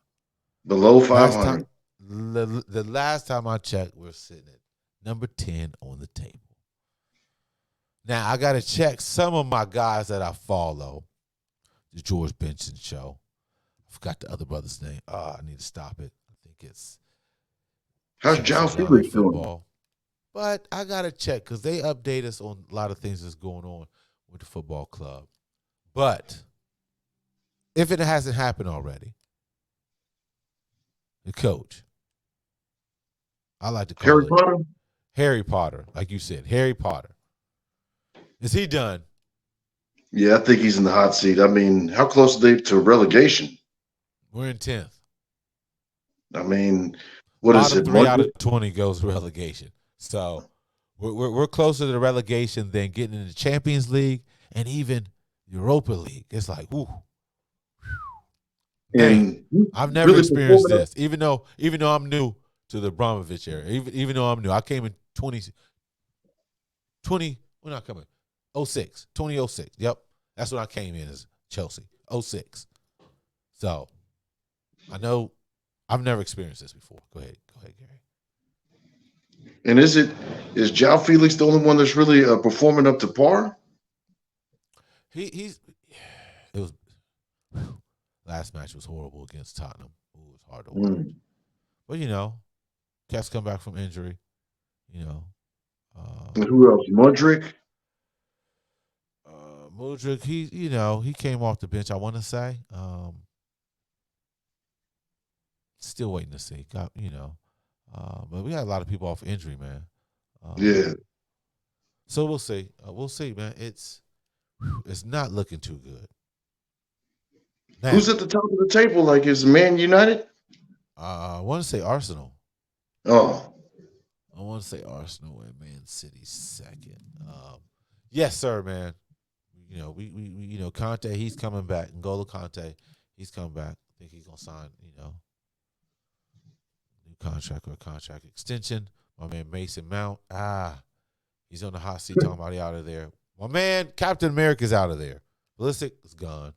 Below Last time, 500. the last time I checked, we're sitting at number 10 on the table. Now, I got to check some of my guys that I follow. The George Benson Show. I forgot the other brother's name. I need to stop it. I think it's How's Chelsea John Love and Felix doing? Football. But I got to check because they update us on a lot of things that's going on with the football club. But if it hasn't happened already, the coach, I like to call Harry it Potter? Harry Potter, like you said, Harry Potter. Is he done? Yeah, I think he's in the hot seat. I mean, how close are they to relegation? We're in 10th. I mean, what is Bottom it? 3 out One, of 20 goes relegation. So we're closer to the relegation than getting in the Champions League and even Europa League. It's like, whoo, man, and he's I've never really experienced performing up. this. Even though I'm new to the Abramovich era, even though I'm new, I came in 20. We're not coming. 2006. Yep, that's when I came in as Chelsea. 06. So I know I've never experienced this before. Go ahead, Gary. And is Jao Felix the only one that's really performing up to par? He's it was last match was horrible against Tottenham. Ooh, it was hard to watch. Mm. But Cat's come back from injury. And who else? Mudrick? Mudryk, he came off the bench. I want to say, still waiting to see. But we had a lot of people off injury, man. Yeah. So we'll see. We'll see, man. It's not looking too good. Now, Who's at the top of the table? Like, is Man United? I want to say Arsenal. Oh, I want to say Arsenal and Man City second. Yes, sir, man. We Conte, he's coming back. N'Golo Conte, he's coming back. I think he's gonna sign, new contract or a contract extension. My man Mason Mount, he's on the hot seat talking about he out of there. My man Captain America's out of there. Ballistic is gone.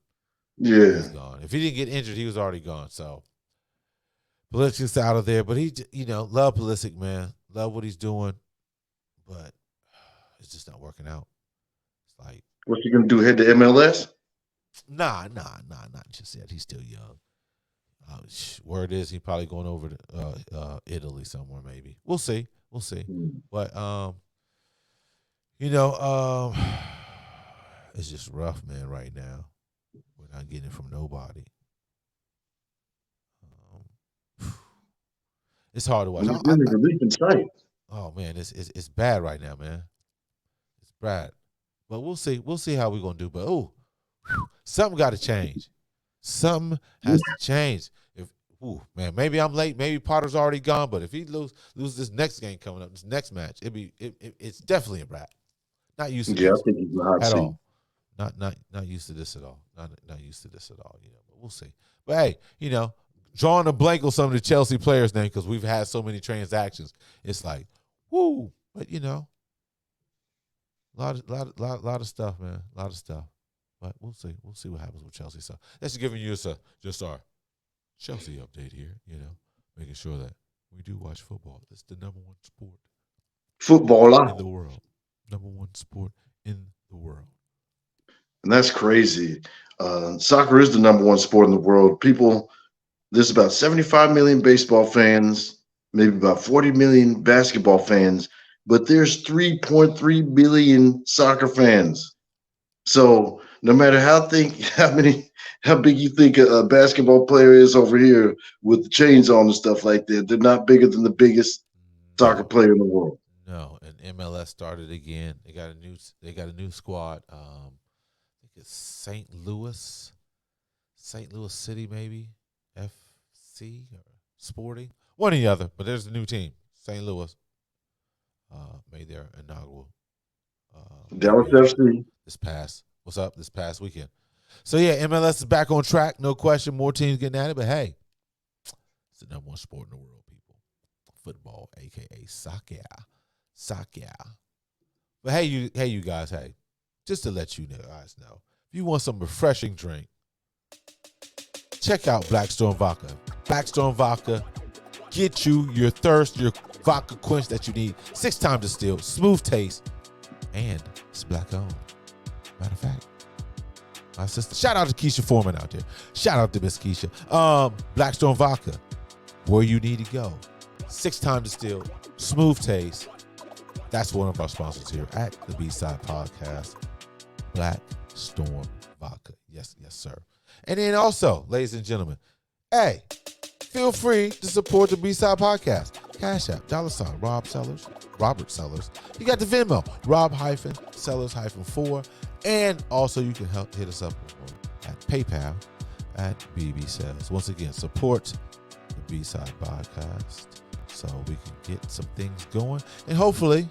Yeah. He's gone. If he didn't get injured, he was already gone. So Pulisic's out of there, but he, love Pulisic, man. Love what he's doing, but it's just not working out. It's like, What's he gonna do? Head to MLS? nah, not just yet. He's still young. Word is he probably going over to Italy somewhere. Maybe we'll see. But it's just rough, man. Right now, we're not getting it from nobody. It's hard to watch. Not really relief in sight. Oh man, it's bad right now, man. It's bad. But we'll see. We'll see how we're gonna do. But something got to change. Something has to change. Man, maybe I'm late. Maybe Potter's already gone. But if he lose this next game coming up, this next match, it's definitely a wrap. Not used to this I think he's not at all. Not used to this at all. Not used to this at all. But we'll see. But hey, drawing a blank on some of the Chelsea players' names because we've had so many transactions. It's like, woo. But a lot of stuff, man. A lot of stuff. But we'll see. We'll see what happens with Chelsea. So that's giving you just our Chelsea update here, making sure that we do watch football. It's the number one sport in the world. Number one sport in the world. And that's crazy. Soccer is the number one sport in the world. There's about 75 million baseball fans, maybe about 40 million basketball fans, but there's 3.3 billion soccer fans. So no matter how big you think a basketball player is over here with the chains on and stuff like that, they're not bigger than the biggest soccer player in the world. No, and MLS started again. They got a new squad. I think it's St. Louis City, maybe FC or Sporting, one or the other. But there's a new team. St. Louis made their inaugural. Dallas FC. This past weekend. So yeah, MLS is back on track, no question. More teams getting at it, but hey, it's the number one sport in the world, people. Football, aka soccer. But hey, you guys, just to let you guys know, if you want some refreshing drink, check out Black Storm Vodka. Black Storm Vodka, get you your thirst, your vodka quench that you need. 6 times distilled, smooth taste, and it's black owned. Matter of fact, my sister, shout out to Keisha Foreman out there. Shout out to Miss Keisha. Black Storm Vodka, where you need to go. 6 times distilled, smooth taste. That's one of our sponsors here at the B-Side Podcast. Black Storm Vodka. Yes, sir. And then also, ladies and gentlemen, feel free to support the B-Side Podcast. Cash App, $ Robert Sellers. You got the Venmo, Rob-Sellers-4. And also you can hit us up at PayPal at BB Says. Once again, support the B-Side Podcast so we can get some things going. And hopefully,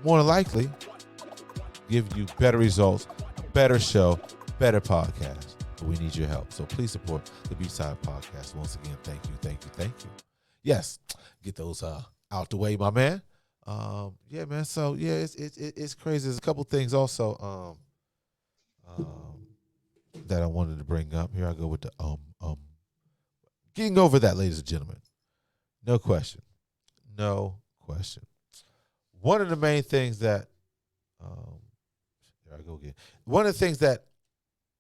more than likely, give you better results, a better show, better podcast. But we need your help. So please support the B-Side Podcast. Once again, thank you. Yes, get those out the way, my man. Yeah, man. So yeah, it's crazy. There's a couple things also that I wanted to bring up. Here I go with the getting over that, ladies and gentlemen. No question. One of the main things that here I go again. One of the things that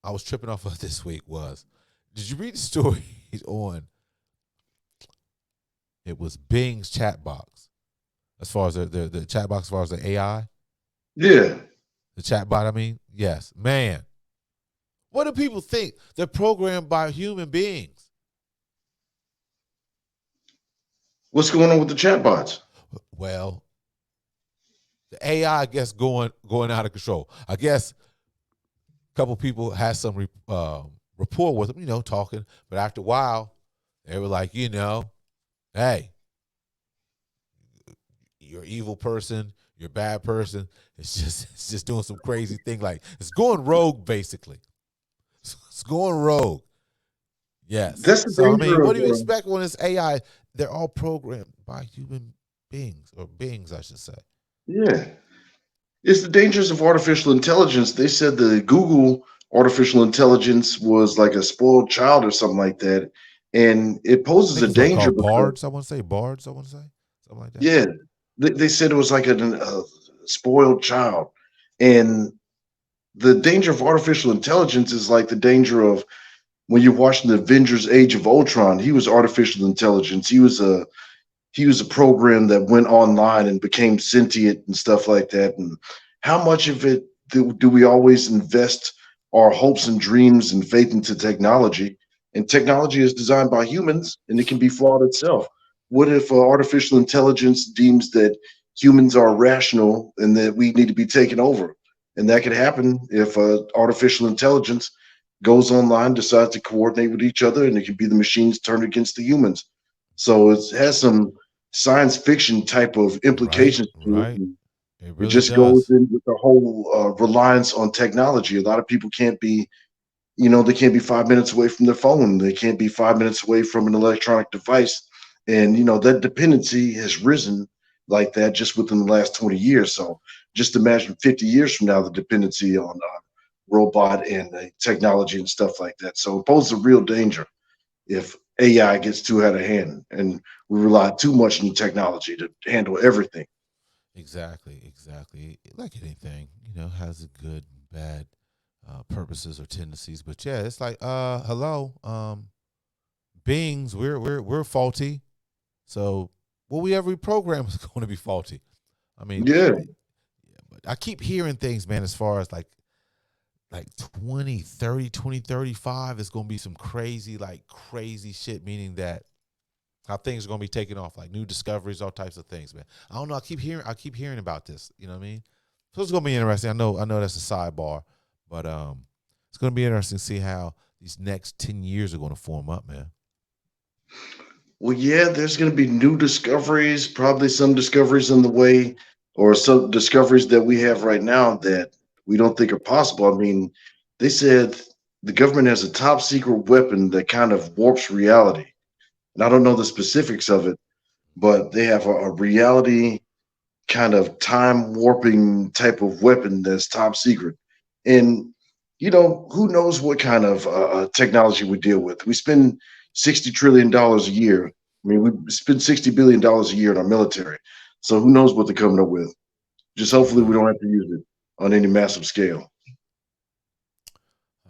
I was tripping off of this week was, did you read the story on it was Bing's chat box? As far as the chat box, as far as the AI? Yeah. The chat bot, I mean? Yes. Man. What do people think? They're programmed by human beings. What's going on with the chatbots? Well, the AI, I guess, going out of control. I guess a couple people had some rapport with them, talking. But after a while, they were like, hey, you're an evil person, you're a bad person. It's just doing some crazy thing. Like, it's going rogue, basically. It's going rogue. Yes. That's the danger. What do you expect when it's AI? They're all programmed by human beings, or beings, I should say. Yeah. It's the dangers of artificial intelligence. They said the Google artificial intelligence was like a spoiled child or something like that, and it I poses think a it's what danger called because bards. I want to say bards. I want to say something like that. yeah, they said it was like a spoiled child, and the danger of artificial intelligence is like the danger of when you're watching the Avengers: Age of Ultron. He was artificial intelligence. He was a program that went online and became sentient and stuff like that. And how much of it do we always invest our hopes and dreams and faith into technology? And technology is designed by humans and it can be flawed itself. What if artificial intelligence deems that humans are rational and that we need to be taken over? And that could happen if artificial intelligence goes online, decides to coordinate with each other, and it could be the machines turned against the humans. So it has some science fiction type of Right, implications to it. right. And It it really just goes does. in with the whole reliance on technology. A lot of people can't be, they can't be 5 minutes away from their phone. They can't be 5 minutes away from an electronic device. And, that dependency has risen like that just within the last 20 years. So just imagine 50 years from now, the dependency on robot and technology and stuff like that. So it poses a real danger if AI gets too out of hand and we rely too much on technology to handle everything. Exactly, exactly. Like anything, has a good and bad purposes or tendencies. But yeah, it's like, hello, beings, we're faulty. So what we ever program is going to be faulty. I mean, Yeah. yeah, but I keep hearing things, man, as far as like 2030, 2035 is going to be some crazy, like crazy shit, meaning that how things are going to be taken off, like new discoveries, all types of things, man. I don't know. I keep hearing about this. You know what I mean? So it's going to be interesting. I know that's a sidebar, but it's going to be interesting to see how these next 10 years are going to form up, man. Well, yeah, there's going to be new discoveries, probably some discoveries in the way, or some discoveries that we have right now that we don't think are possible. I mean, they said the government has a top secret weapon that kind of warps reality. And I don't know the specifics of it, but they have a reality kind of time warping type of weapon that's top secret. And who knows what kind of technology we deal with? We spend $60 trillion a year. I mean, we spend $60 billion a year in our military. So who knows what they're coming up with? Just I hopefully we know, don't have to use it on any massive scale.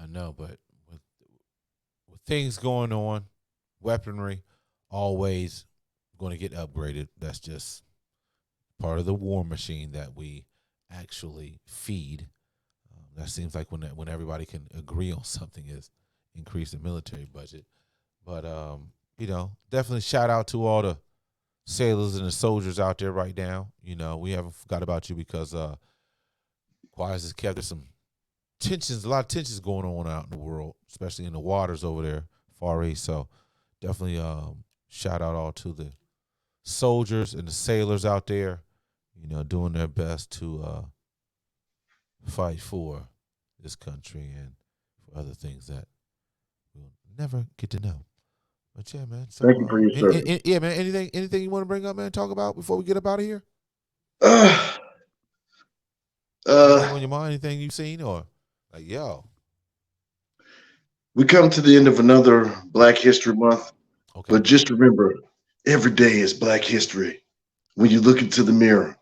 I know, but with things going on, weaponry always going to get upgraded. That's just part of the war machine that we actually feed. That seems like when everybody can agree on something is increase the military budget. But definitely shout out to all the sailors and the soldiers out there right now. We haven't forgot about you because Quiet as kept. There's some tensions, a lot of tensions going on out in the world, especially in the waters over there, Far East. So definitely shout out all to the soldiers and the sailors out there, doing their best to fight for this country and for other things that we'll never get to know. But yeah, man. So Thank you for your service. yeah, man. Anything you want to bring up, man? Talk about before we get up out of here. Uh, Anything uh, on your mind? Anything you've seen or like, yo, we come to the end of another Black History Month, okay. but just remember, every day is Black History. When you look into the mirror,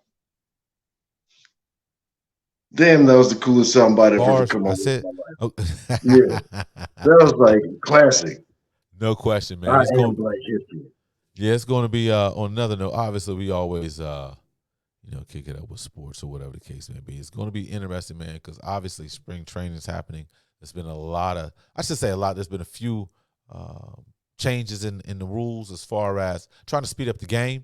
damn, that was the coolest soundbite I've ever Bars. come I up with said, in my life. oh. Yeah, that was like classic. No question, man. I It's am going. Black History. Yeah, it's going to be on another note. Obviously, we always kick it up with sports or whatever the case may be. It's going to be interesting, man, because obviously spring training is happening. There's been a lot of, I should say a lot. There's been a few changes in the rules as far as trying to speed up the game.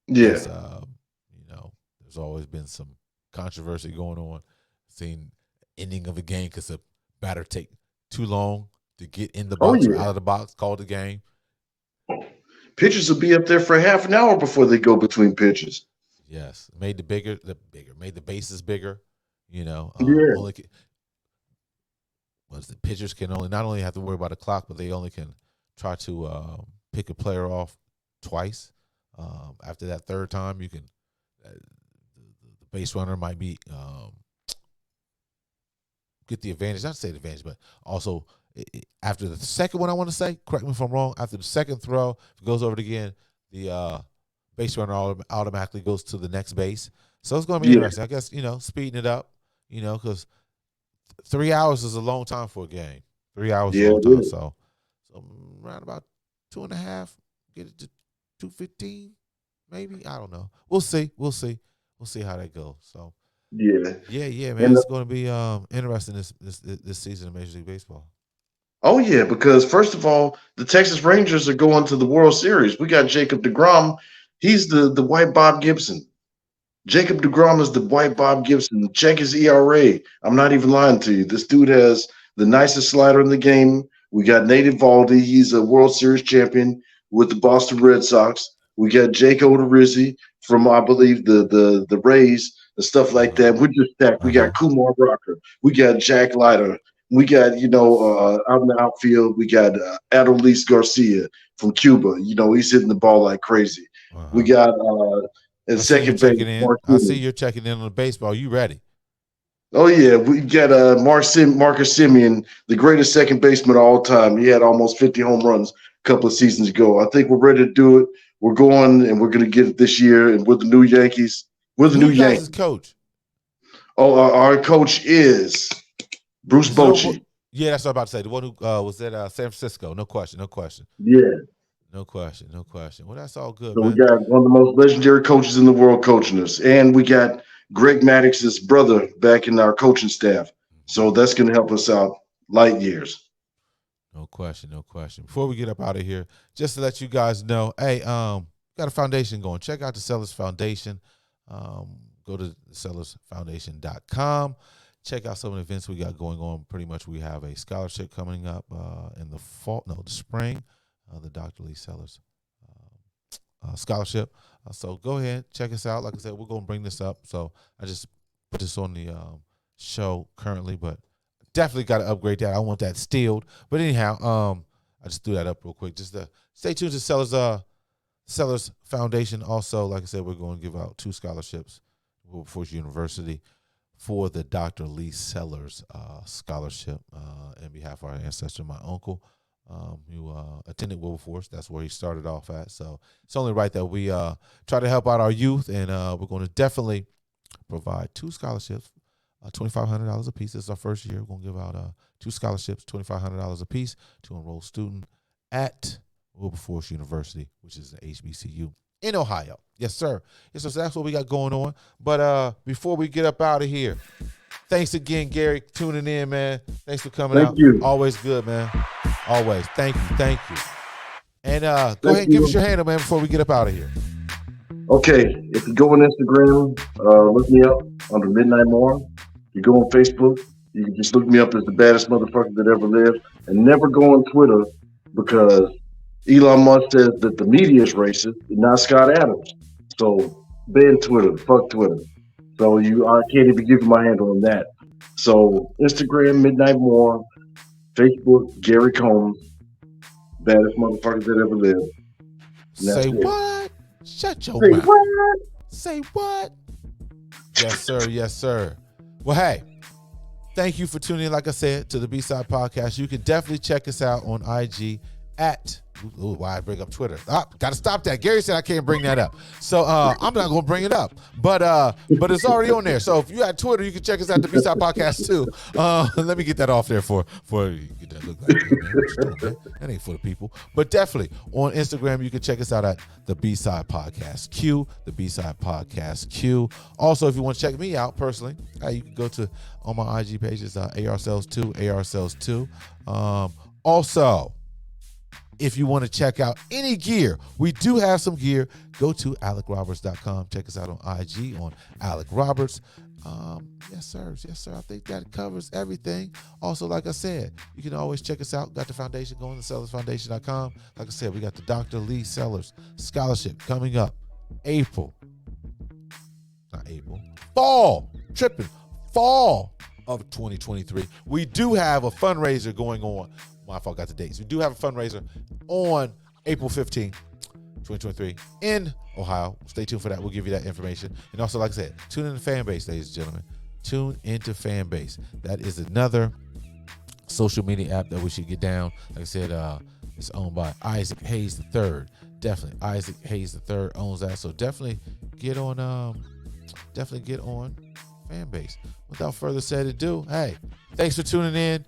Yeah. As there's always been some controversy going on. Seen ending of a game because the batter take too long to get in the Oh box or yeah. out of the box. Called the game. Pitchers will be up there for half an hour before they go between pitches. Yes, made made the bases bigger. Yeah. Only was the pitchers can only not only have to worry about the clock, but they only can try to pick a player off twice. After that third time, you can the base runner might be get the advantage. Not to say the advantage, but also after the second one, I want to say, correct me if I'm wrong, after the second throw, if it goes over it again, the base runner automatically goes to the next base. So it's going to be interesting. I guess, speeding it up, because 3 hours is a long time for a game. 3 hours is a long time. So around about 2.5, get it to 2:15, maybe. I don't know. We'll see. We'll see how that goes. So yeah, man. It's going to be interesting this season of Major League Baseball. Oh yeah, because first of all, the Texas Rangers are going to the World Series. We got Jacob deGrom. He's the white Bob Gibson. Jacob deGrom is the white Bob Gibson. Check his ERA. I'm not even lying to you. This dude has the nicest slider in the game. We got Nate Eovaldi. He's a World Series champion with the Boston Red Sox. We got Jake Odorizzi from, I believe, the Rays and stuff like that. We're just stacked. We got Kumar Rocker. We got Jack Leiter. We got, out in the outfield, we got Adolis Garcia from Cuba. He's hitting the ball like crazy. We got at second base. I see you're checking in on the baseball. You ready? Oh, yeah. We got Marcus Semien, the greatest second baseman of all time. He had almost 50 home runs a couple of seasons ago. I think we're ready to do it. We're going, and we're going to get it this year. And we're the new Yankees. We're the new Yankees. Coach? Oh, our coach is Bruce Bochy. Yeah, that's what I'm about to say. The one who was at San Francisco. No question. Yeah. No question. Well, that's all good, so man. We got one of the most legendary coaches in the world coaching us. And we got Greg Maddox's brother back in our coaching staff. So that's going to help us out light years. No question. Before we get up out of here, just to let you guys know, hey, got a foundation going. Check out the Sellers Foundation. Go to sellersfoundation.com. Check out some of the events we got going on. Pretty much we have a scholarship coming up in the spring, the Dr. Lee Sellers scholarship. So go ahead, check us out. Like I said, we're going to bring this up. So I just put this on the show currently, but definitely got to upgrade that. I want that steeled. But anyhow, I just threw that up real quick. Just to stay tuned to Sellers Foundation. Also, like I said, we're going to give out 2 scholarships to Wilberforce University for the Dr. Lee Sellers scholarship in behalf of our ancestor, my uncle, who attended Wilberforce. That's where he started off at. So it's only right that we try to help out our youth, and we're going to definitely provide 2 scholarships, $2,500 a piece. This is our first year. We're going to give out 2 scholarships, $2,500 a piece to enroll student at Wilberforce University, which is an HBCU in Ohio. Yes, sir. So that's what we got going on. But before we get up out of here, thanks again, Gary, tuning in, man. Thanks for coming out. Thank you. Always good, man. Always. Thank you. And go ahead and give us your handle, man, before we get up out of here. Okay. If you go on Instagram, look me up under Midnight More. If you go on Facebook, you can just look me up as the baddest motherfucker that ever lived. And never go on Twitter because Elon Musk says that the media is racist and not Scott Adams. So ban Twitter. Fuck Twitter. So I can't even give you my handle on that. So Instagram, Midnight More, Facebook, Gary Combs, baddest motherfucker that ever lived. Say what? Shut your mouth. What? Say what? Yes, sir. Well, hey, thank you for tuning in, like I said, to the B-Side Podcast. You can definitely check us out on IG at why I bring up Twitter? Got to stop that. Gary said I can't bring that up, so I'm not going to bring it up. But it's already on there. So if you had Twitter, you can check us out the B-Side Podcast too. Let me get that off there for you get that look like that, man. That ain't for the people. But definitely on Instagram, you can check us out at the B-Side Podcast Q, the B-Side Podcast Q. Also, if you want to check me out personally, you can go to on my IG pages, ARSells2. Also, if you want to check out any gear, we do have some gear. Go to AlecRoberts.com. Check us out on IG on Alec Roberts. Yes, sir. I think that covers everything. Also, like I said, you can always check us out. Got the foundation going to sellersfoundation.com. Like I said, we got the Dr. Lee Sellers Scholarship coming up fall of 2023. We do have a fundraiser going on. My fault, got the dates. We do have a fundraiser on April 15th, 2023 in Ohio. Stay tuned for that. We'll give you that information. And also, like I said, tune in to the fan base, ladies and gentlemen. Tune into Fanbase. That is another social media app that we should get down. Like I said, it's owned by Isaac Hayes III. Definitely, Isaac Hayes III owns that. So definitely get on Fanbase. Without further said ado, hey, thanks for tuning in.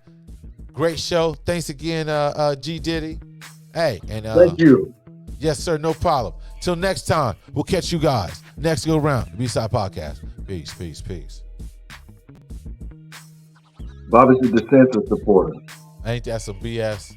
Great show. Thanks again, G Diddy. Hey, and Thank you. Yes, sir. No problem. Till next time, we'll catch you guys next go round. The B-Side Podcast. Peace, peace, peace. Bobby's a DeSantis supporter. Ain't that some BS?